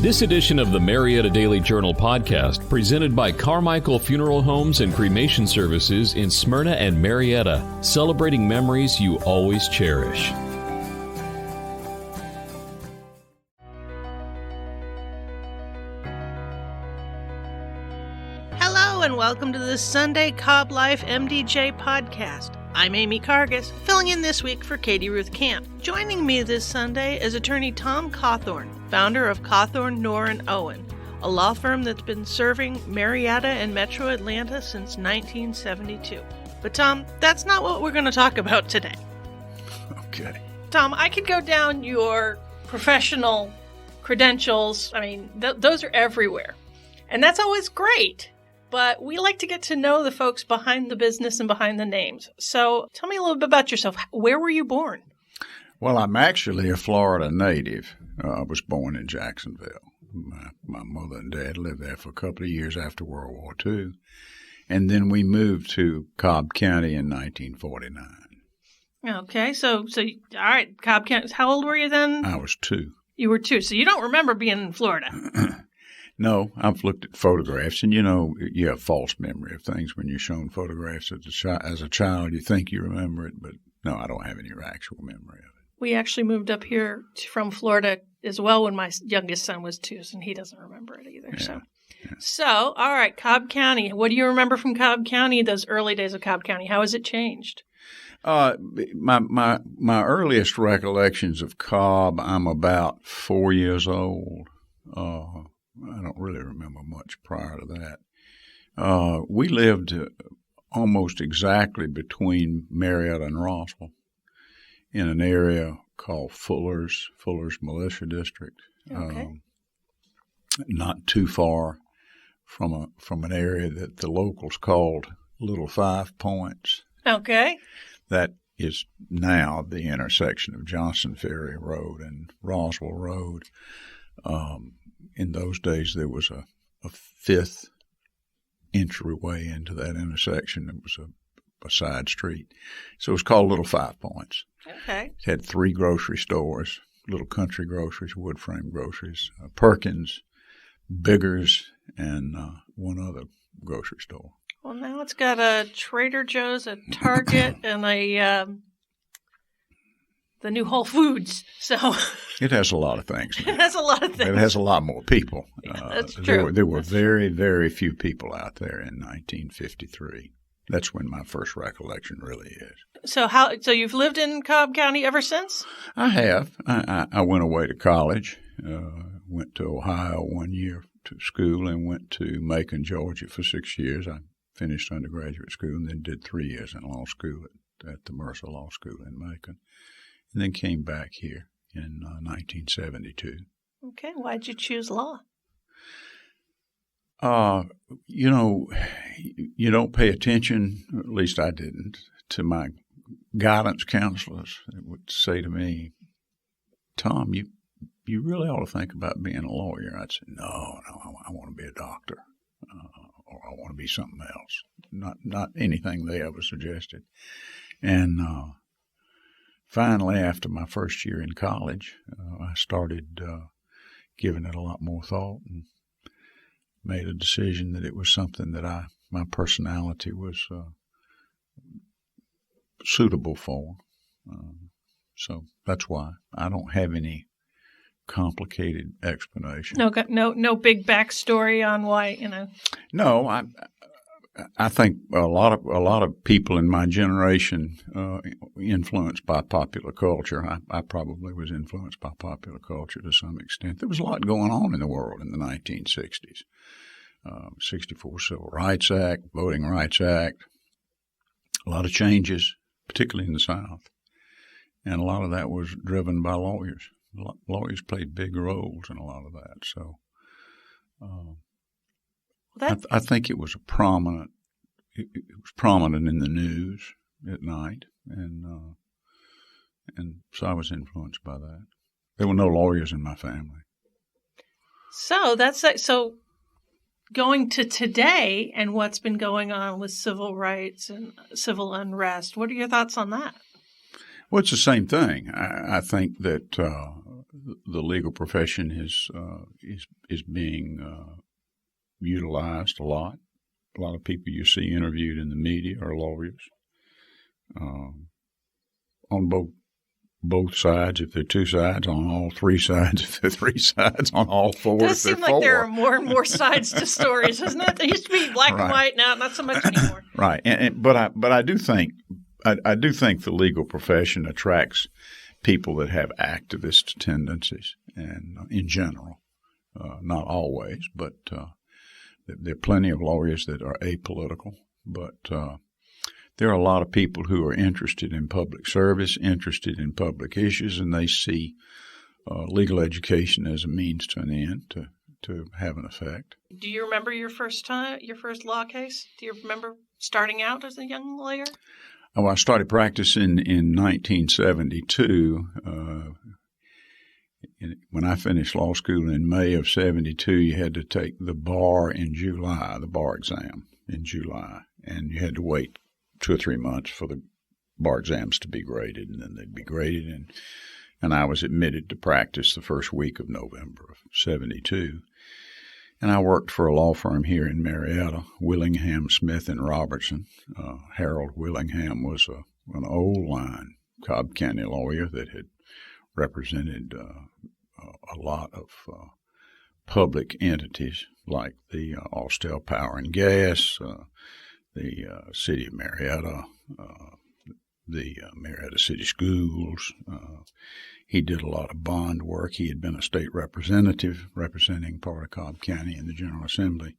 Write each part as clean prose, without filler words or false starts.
This edition of the Marietta Daily Journal podcast, presented by Carmichael Funeral Homes and Cremation Services in Smyrna and Marietta, celebrating memories you always cherish. Hello and welcome to the Sunday Cobb Life MDJ Podcast. I'm Amy Cargus, filling in this week for Katie Ruth Camp. Joining me this Sunday is attorney Tom Cauthorn, founder of Cauthorn, Nohr, and Owen, a law firm that's been serving Marietta and Metro Atlanta since 1972. But Tom, that's not what we're going to talk about today. Okay. Tom, I could go down your professional credentials. I mean, those are everywhere. And that's always great. But we like to get to know the folks behind the business and behind the names. So tell me a little bit about yourself. Where were you born? Well, I'm actually a Florida native. I was born in Jacksonville. My mother and dad lived there for a couple of years after World War II. And then we moved to Cobb County in 1949. Okay, so all right, Cobb County. How old were you then? I was 2. You were 2, so you don't remember being in Florida. No, I've looked at photographs, and you have false memory of things when you're shown photographs as a child. You think you remember it, but no, I don't have any actual memory of it. We actually moved up here from Florida as well when my youngest son was 2, and he doesn't remember it either. Yeah. So, all right, Cobb County. What do you remember from Cobb County, those early days of Cobb County? How has it changed? My earliest recollections of Cobb, I'm about 4 years old. I don't really remember much prior to that. We lived almost exactly between Marietta and Roswell in an area called Fuller's Militia District. Okay. Not too far from an area that the locals called Little 5 Points. Okay. That is now the intersection of Johnson Ferry Road and Roswell Road. In those days, there was a fifth entryway into that intersection. It was a side street. So it was called Little 5 Points. Okay. It had 3 grocery stores, little country groceries, wood frame groceries, Perkins, Biggers, and one other grocery store. Well, now it's got a Trader Joe's, a Target, and the new Whole Foods. So it has a lot of things. It has a lot of things. It has a lot more people. Yeah, that's true. There were very, very few people out there in 1953. That's when my first recollection really is. So you've lived in Cobb County ever since? I have. I went away to college, went to Ohio 1 year to school, and went to Macon, Georgia for 6 years. I finished undergraduate school and then did 3 years in law school at the Mercer Law School in Macon. And then came back here in 1972. Okay. Why'd you choose law? You don't pay attention, or at least I didn't, to my guidance counselors that would say to me, Tom, you really ought to think about being a lawyer. I'd say, no, I want to be a doctor, or I want to be something else. Not anything they ever suggested. And finally, after my first year in college, I started giving it a lot more thought and made a decision that it was something that my personality was suitable for. So that's why. I don't have any complicated explanation. No big backstory on why, No, I think a lot of people in my generation influenced by popular culture. I probably was influenced by popular culture to some extent. There was a lot going on in the world in the 1960s. 64 Civil Rights Act, Voting Rights Act, a lot of changes, particularly in the South. And a lot of that was driven by lawyers. Lawyers played big roles in a lot of that. So I think it was prominent in the news at night, and so I was influenced by that. There were no lawyers in my family. So going to today and what's been going on with civil rights and civil unrest, what are your thoughts on that? Well, it's the same thing. I think that the legal profession is being utilized a lot. A lot of people you see interviewed in the media are lawyers. On both sides, if there are two sides, on all three sides, if there are three sides, on all four, it does seem like there are more and more sides to stories, doesn't it? There used to be black and white, now not so much anymore. Right, but I do think the legal profession attracts people that have activist tendencies, and in general, not always, but there are plenty of lawyers that are apolitical, but there are a lot of people who are interested in public service, interested in public issues, and they see legal education as a means to an end to have an effect. Do you remember your first law case? Do you remember starting out as a young lawyer? Oh, I started practicing in 1972. When I finished law school in May of 72, you had to take the bar in July, the bar exam in July, and you had to wait 2 or 3 months for the bar exams to be graded, and then they'd be graded. And I was admitted to practice the first week of November of 72. And I worked for a law firm here in Marietta, Willingham, Smith, and Robertson. Harold Willingham was an old line Cobb County lawyer that had represented a lot of public entities like the Austell Power and Gas, the City of Marietta, the Marietta City Schools. He did a lot of bond work. He had been a state representative representing part of Cobb County in the General Assembly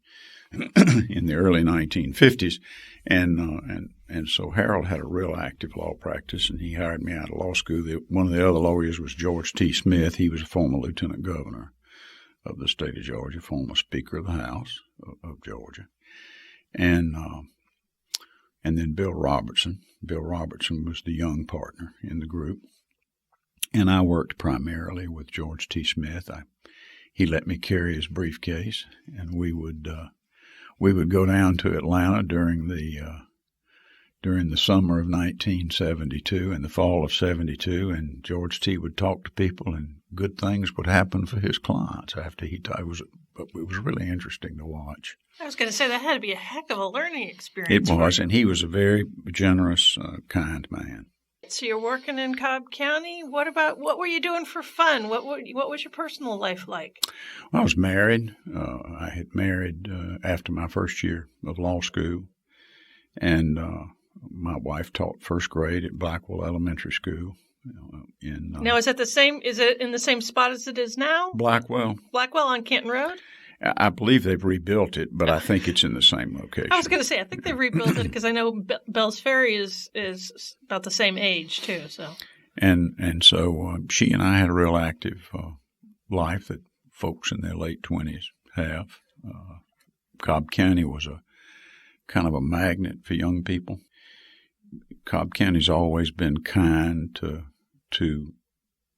in the early 1950s. And so Harold had a real active law practice, and he hired me out of law school. One of the other lawyers was George T. Smith. He was a former lieutenant governor of the state of Georgia, former Speaker of the House of Georgia. And then Bill Robertson. Bill Robertson was the young partner in the group. And I worked primarily with George T. Smith. He let me carry his briefcase, and we would go down to Atlanta during the summer of 1972 and the fall of 72, and George T. would talk to people, and good things would happen for his clients after he died. It was really interesting to watch. I was going to say that had to be a heck of a learning experience. It was, and he was a very generous, kind man. So you're working in Cobb County. What were you doing for fun? What was your personal life like? Well, I was married. I had married after my first year of law school, and my wife taught first grade at Blackwell Elementary School. Now, is it in the same spot as it is now? Blackwell on Canton Road? I believe they've rebuilt it, but I think it's in the same location. I was going to say, I think they rebuilt it because I know Bell's Ferry is about the same age too. So so she and I had a real active life that folks in their late 20s have. Cobb County was a kind of a magnet for young people. Cobb County's always been kind to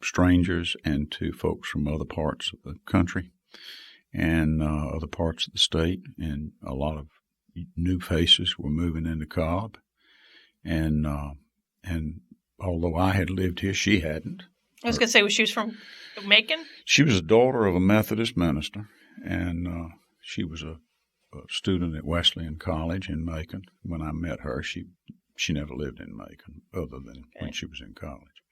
strangers and to folks from other parts of the country and other parts of the state, and a lot of new faces were moving into Cobb. And although I had lived here, she hadn't. I was going to say, she was from Macon? She was a daughter of a Methodist minister, and she was a student at Wesleyan College in Macon. When I met her, she never lived in Macon other than when she was in college.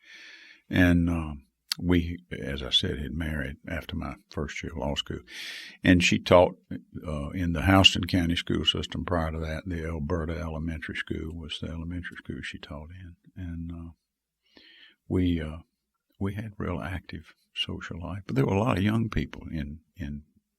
And we, as I said, had married after my first year of law school. And she taught in the Houston County school system. Prior to that, the Alberta Elementary School was the elementary school she taught in. And we had real active social life. But there were a lot of young people in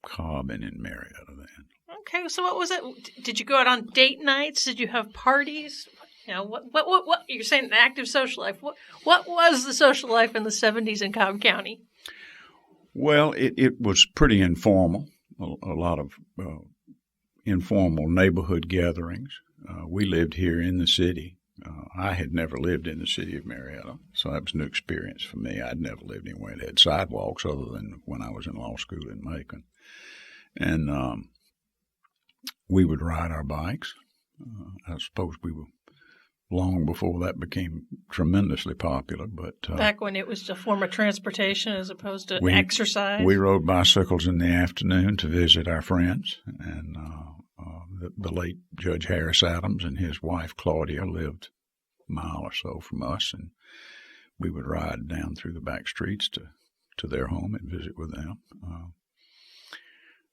Cobb and in Marietta then. Okay, so what was it? Did you go out on date nights? Did you have parties? You know, what you're saying, an active social life. What was the social life in the 70s in Cobb County? Well, it was pretty informal, a lot of informal neighborhood gatherings. We lived here in the city. I had never lived in the city of Marietta, so that was a new experience for me. I'd never lived anywhere that had sidewalks other than when I was in law school in Macon. And we would ride our bikes. I suppose we were long before that became tremendously popular. But back when it was a form of transportation as opposed to exercise? We rode bicycles in the afternoon to visit our friends, and the late Judge Harris Adams and his wife Claudia lived a mile or so from us, and we would ride down through the back streets to their home and visit with them.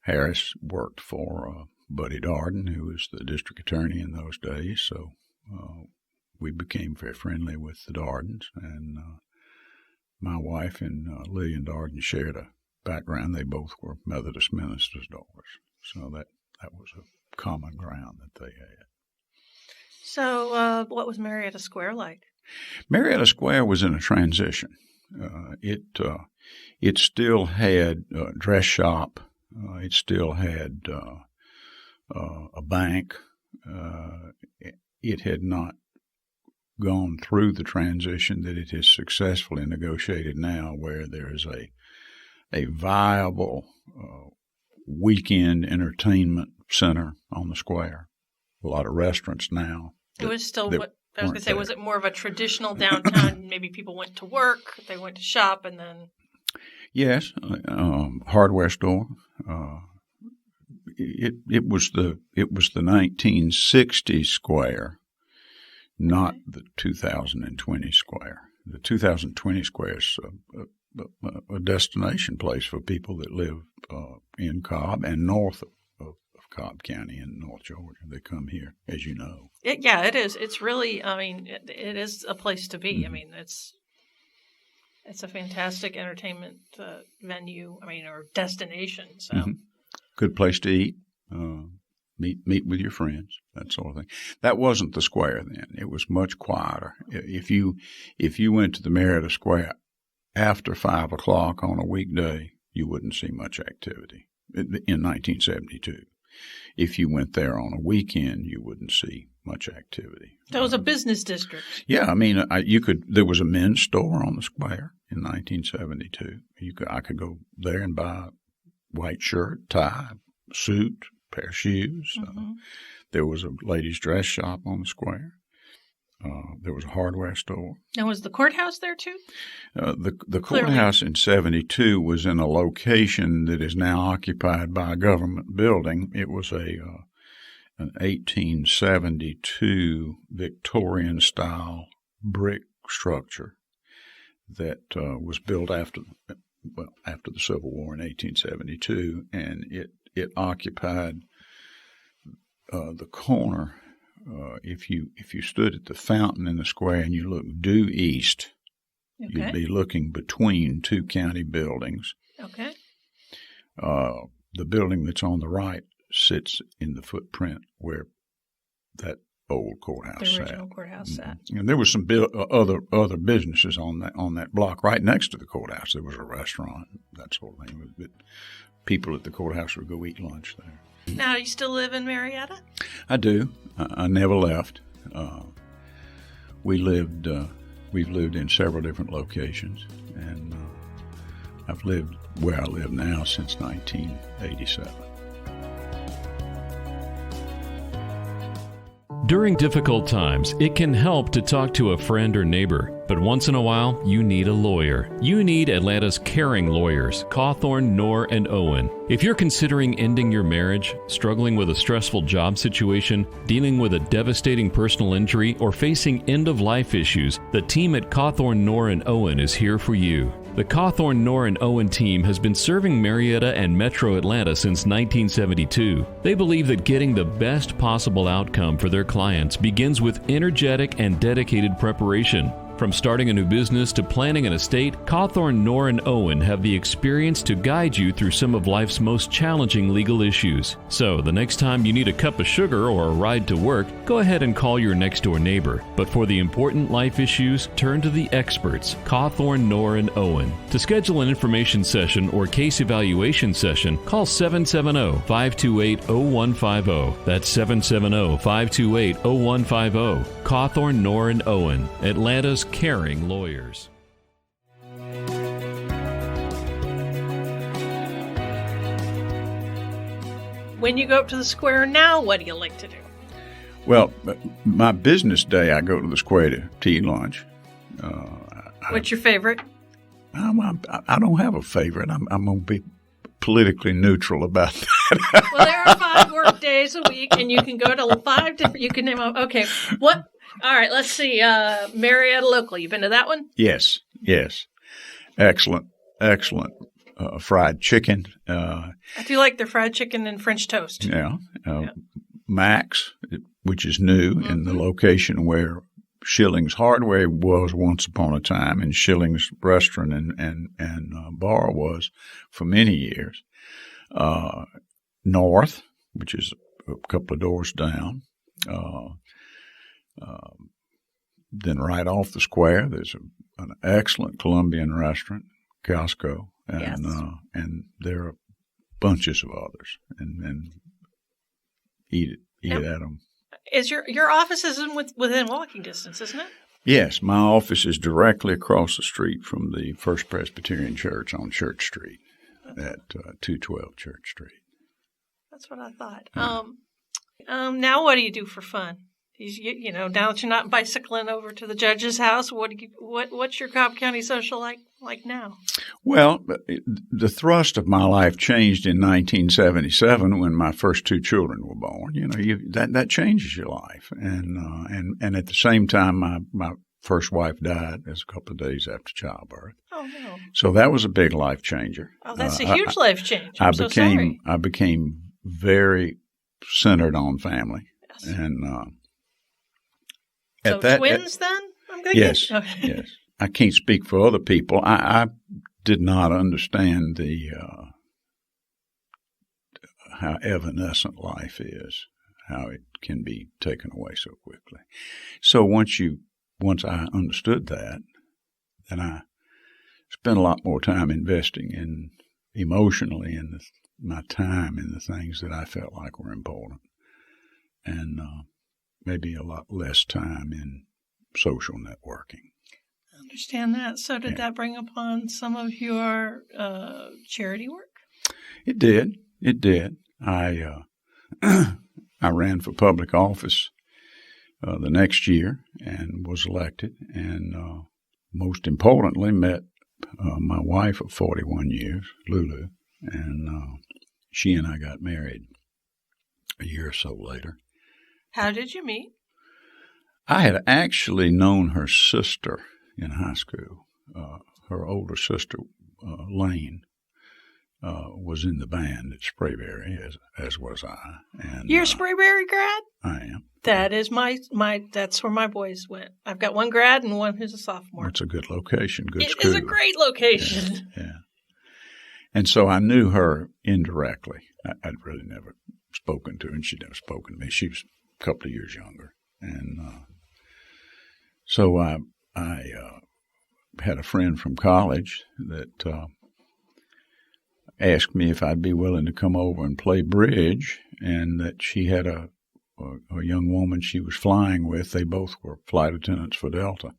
Harris worked for Buddy Darden, who was the district attorney in those days, so we became very friendly with the Dardens, and my wife and Lillian Darden shared a background. They both were Methodist ministers' daughters, so that was a common ground that they had. So what was Marietta Square like? Marietta Square was in a transition. It still had a dress shop. It still had a bank. It had not gone through the transition that it has successfully negotiated now, where there is a viable weekend entertainment center on the square. A lot of restaurants now. It was still what I was going to say. Was it more of a traditional downtown? Maybe people went to work, they went to shop, and then. Yes, hardware store. It was the 1960 square, not the 2020 square. The 2020 square is a destination place for people that live in Cobb and north of Cobb County in North Georgia. They come here, as you know. It is. It's really, it is a place to be. Mm-hmm. It's a fantastic entertainment venue, or destination. So, mm-hmm. Good place to eat, meet with your friends, that sort of thing. That wasn't the square then. It was much quieter. If you went to the Marietta Square after 5 o'clock on a weekday, you wouldn't see much activity in 1972. If you went there on a weekend, you wouldn't see much activity. That was a business district. Yeah, there was a men's store on the square in 1972. I could go there and buy a white shirt, tie, suit, pair of shoes. Mm-hmm. There was a ladies' dress shop on the square. There was a hardware store. And was the courthouse there too? The courthouse in 72 was in a location that is now occupied by a government building. It was an 1872 Victorian-style brick structure that was built after the Civil War in 1872, and it occupied the corner. If you stood at the fountain in the square and you looked due east, okay, you'd be looking between two county buildings. Okay. The building that's on the right sits in the footprint where that old courthouse sat. The original courthouse sat. And there was some other businesses on that block right next to the courthouse. There was a restaurant, that sort of thing. But people at the courthouse would go eat lunch there. Now, you still live in Marietta? I do. I never left. We've lived in several different locations, and I've lived where I live now since 1987. During difficult times, it can help to talk to a friend or neighbor. But once in a while, you need a lawyer. You need Atlanta's caring lawyers, Cauthorn, Nohr, and Owen. If you're considering ending your marriage, struggling with a stressful job situation, dealing with a devastating personal injury, or facing end-of-life issues, the team at Cauthorn, Nohr, and Owen is here for you. The Cauthorn, Nohr, and Owen team has been serving Marietta and Metro Atlanta since 1972. They believe that getting the best possible outcome for their clients begins with energetic and dedicated preparation. From starting a new business to planning an estate, Cauthorn, Nohr, and Owen have the experience to guide you through some of life's most challenging legal issues. So, the next time you need a cup of sugar or a ride to work, go ahead and call your next-door neighbor. But for the important life issues, turn to the experts, Cauthorn, Nohr, and Owen. To schedule an information session or case evaluation session, call 770-528-0150. That's 770-528-0150. Cauthorn, Nohr, and Owen, Atlanta's caring lawyers. When you go up to the square now, what do you like to do? Well, my business day, I go to the square to eat lunch. What's your favorite? I don't have a favorite. I'm going to be politically neutral about that. Well, there are 5 work days a week, and you can go to 5 different. You can name them. Okay, what? All right, let's see. Marietta Local. You been to that one? Yes. Excellent. Fried chicken. I do like their fried chicken and French toast. Yeah. Max, which is new in the location where Schilling's Hardware was once upon a time, and Schilling's Restaurant and Bar was for many years. North, which is a couple of doors down. Then right off the square, there's an excellent Colombian restaurant, Costco, and there are bunches of others, and eat at them. Is your office isn't within walking distance, isn't it? Yes, my office is directly across the street from the First Presbyterian Church on Church Street at 212 Church Street. That's what I thought. Now what do you do for fun? You know, now that you're not bicycling over to the judge's house, what's your Cobb County social like now? Well, the thrust of my life changed in 1977 when my first 2 children were born. You know, that changes your life, and at the same time, my first wife died a couple of days after childbirth. Oh no! So that was a big life changer. Oh, that's a huge life change. I'm so sorry. I became very centered on family, yes. And so twins then? I'm going to yes, yes. I can't speak for other people. I did not understand how evanescent life is, how it can be taken away so quickly. So once I understood that, then I spent a lot more time investing emotionally in my time in the things that I felt like were important, and maybe a lot less time in social networking. I understand that. So did that bring upon some of your charity work? It did. I ran for public office the next year and was elected, and most importantly met my wife of 41 years, Lulu, and she and I got married a year or so later. How did you meet? I had actually known her sister in high school. Her older sister, Lane, was in the band at Sprayberry, as was I. And you're a Sprayberry grad? I am. That is that's where my boys went. I've got one grad and one who's a sophomore. It's a good location, good school. It is a great location. Yeah. And so I knew her indirectly. I'd really never spoken to her, and she'd never spoken to me. She was a couple of years younger. And so I had a friend from college that asked me if I'd be willing to come over and play bridge, and that she had a young woman she was flying with. They both were flight attendants for Delta.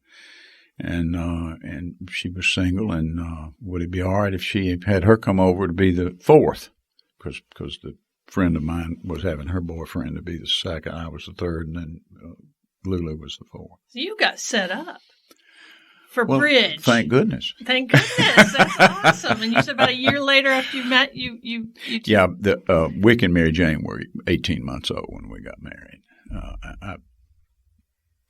And she was single, and would it be all right if she had her come over to be the fourth? Because the friend of mine was having her boyfriend to be the second. I was the third, and then Lulu was the fourth. So you got set up for bridge. Thank goodness. Thank goodness. That's awesome. And you said about a year later after you met, you Yeah, Wick and Mary Jane were 18 months old when we got married. I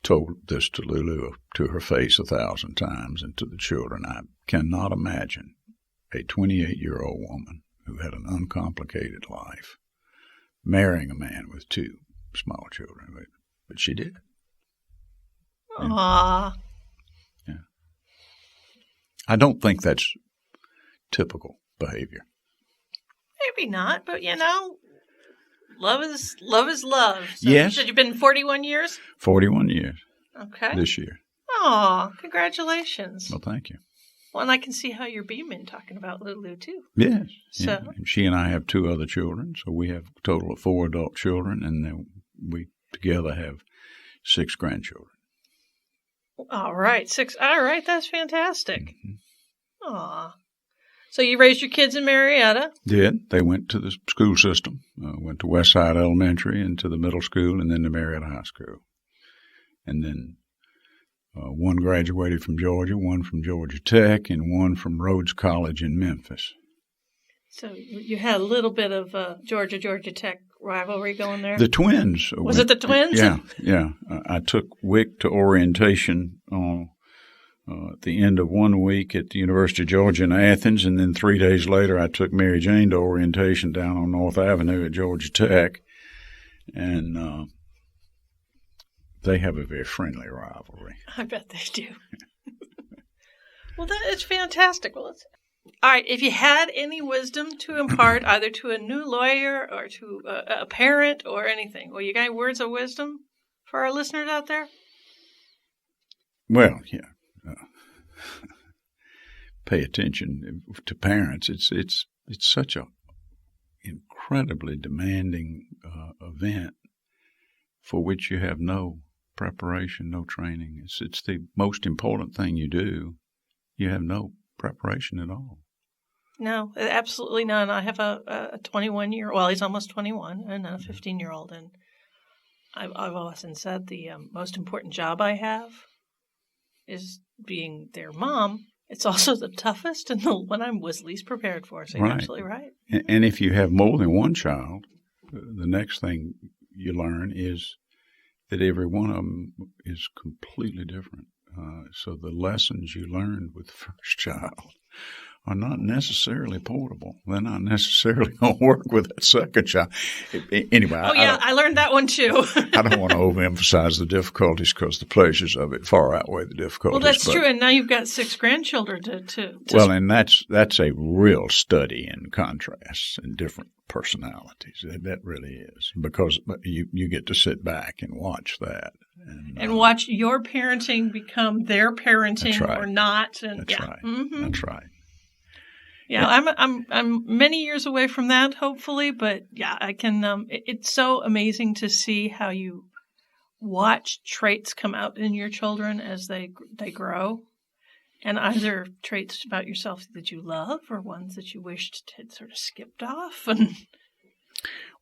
told this to Lulu to her face 1,000 times, and to the children. I cannot imagine a 28-year-old woman who had an uncomplicated life marrying a man with 2 small children, but she did. Aww. Yeah. I don't think that's typical behavior. Maybe not, but love is love. So yes. You said you've been 41 years? 41 years. Okay. This year. Aw, congratulations. Well, thank you. Well, and I can see how you're beaming talking about Lulu, too. Yes. So. Yeah. And she and I have 2 other children, so we have a total of 4 adult children, and then we together have 6 grandchildren. All right, 6. All right, that's fantastic. Mm-hmm. Aw. So you raised your kids in Marietta? Did. They went to the school system, went to Westside Elementary and to the middle school and then to Marietta High School. And then one graduated from Georgia, one from Georgia Tech, and one from Rhodes College in Memphis. So you had a little bit of Georgia Tech rivalry going there? The twins. Was it the twins? Yeah. I took Wick to orientation at the end of 1 week at the University of Georgia in Athens, and then 3 days later I took Mary Jane to orientation down on North Avenue at Georgia Tech. And they have a very friendly rivalry. I bet they do. Well, that is fantastic. Well, all right, if you had any wisdom to impart either to a new lawyer or to a parent or anything, well, you got any words of wisdom for our listeners out there? Well, yeah. Pay attention to parents. It's such a incredibly demanding event for which you have no preparation, no training. It's the most important thing you do. You have no preparation at all. No, absolutely none. I have a 21-year-old. Well, he's almost 21, and a 15-year-old. And I've often said the most important job I have is being their mom. It's also the toughest and the one I was least prepared for. So you're absolutely right. And if you have more than one child, the next thing you learn is that every one of them is completely different. So the lessons you learned with the first child are not necessarily portable. They're not necessarily going to work with that second child. Anyway. Oh, yeah, I learned that one too. I don't want to overemphasize the difficulties because the pleasures of it far outweigh the difficulties. Well, that's true. And now you've got 6 grandchildren to Well, and that's a real study in contrasts and different personalities. That really is, because you get to sit back and watch that. And watch your parenting become their parenting or not. And, that's right. Mm-hmm. That's right. Yeah, I'm many years away from that, hopefully, but yeah, I can. It's so amazing to see how you watch traits come out in your children as they grow, and either traits about yourself that you love or ones that you wished had sort of skipped off. And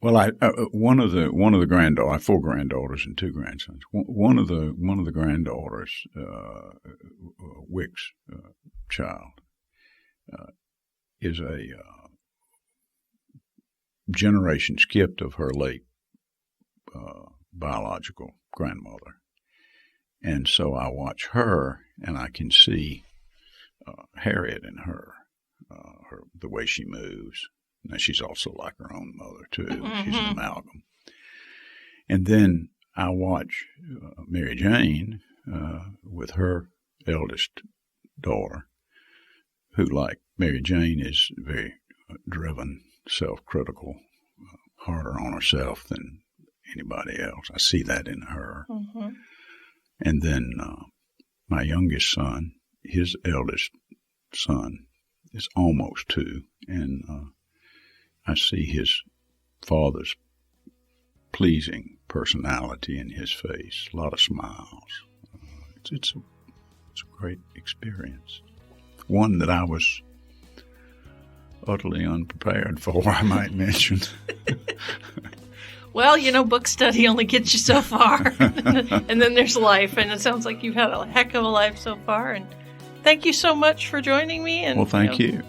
well, one of the granddaughters, I have 4 granddaughters and 2 grandsons. One of the granddaughters, Wick's child, is a generation skipped of her late biological grandmother. And so I watch her, and I can see Harriet in her, the way she moves. Now, she's also like her own mother, too. Mm-hmm. She's an amalgam. And then I watch Mary Jane with her eldest daughter, who, like Mary Jane, is very driven, self-critical, harder on herself than anybody else. I see that in her. Mm-hmm. And then my youngest son, his eldest son, is almost 2, and I see his father's pleasing personality in his face, a lot of smiles. It's a great experience. One that I was utterly unprepared for, I might mention. Well, book study only gets you so far. And then there's life. And it sounds like you've had a heck of a life so far. And thank you so much for joining me. And, well, thank you.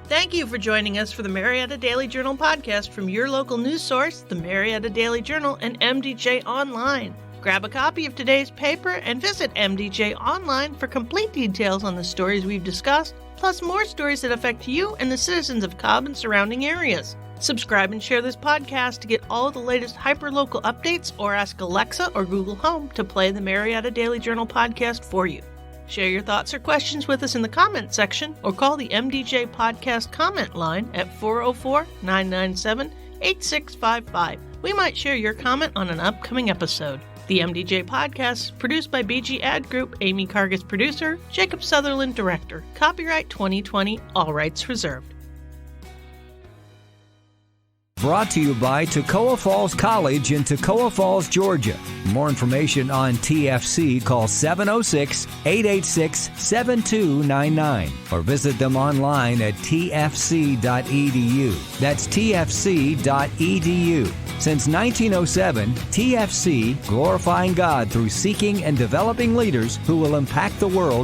Thank you for joining us for the Marietta Daily Journal podcast from your local news source, the Marietta Daily Journal and MDJ Online. Grab a copy of today's paper and visit MDJ Online for complete details on the stories we've discussed, plus more stories that affect you and the citizens of Cobb and surrounding areas. Subscribe and share this podcast to get all of the latest hyperlocal updates, or ask Alexa or Google Home to play the Marietta Daily Journal podcast for you. Share your thoughts or questions with us in the comment section, or call the MDJ Podcast comment line at 404-997-8655. We might share your comment on an upcoming episode. The MDJ Podcast is produced by BG Ad Group, Amy Cargus producer, Jacob Sutherland director. Copyright 2020, all rights reserved. Brought to you by Toccoa Falls College in Toccoa Falls, Georgia. More information on TFC, call 706-886-7299 or visit them online at tfc.edu. That's tfc.edu. Since 1907, TFC, glorifying God through seeking and developing leaders who will impact the world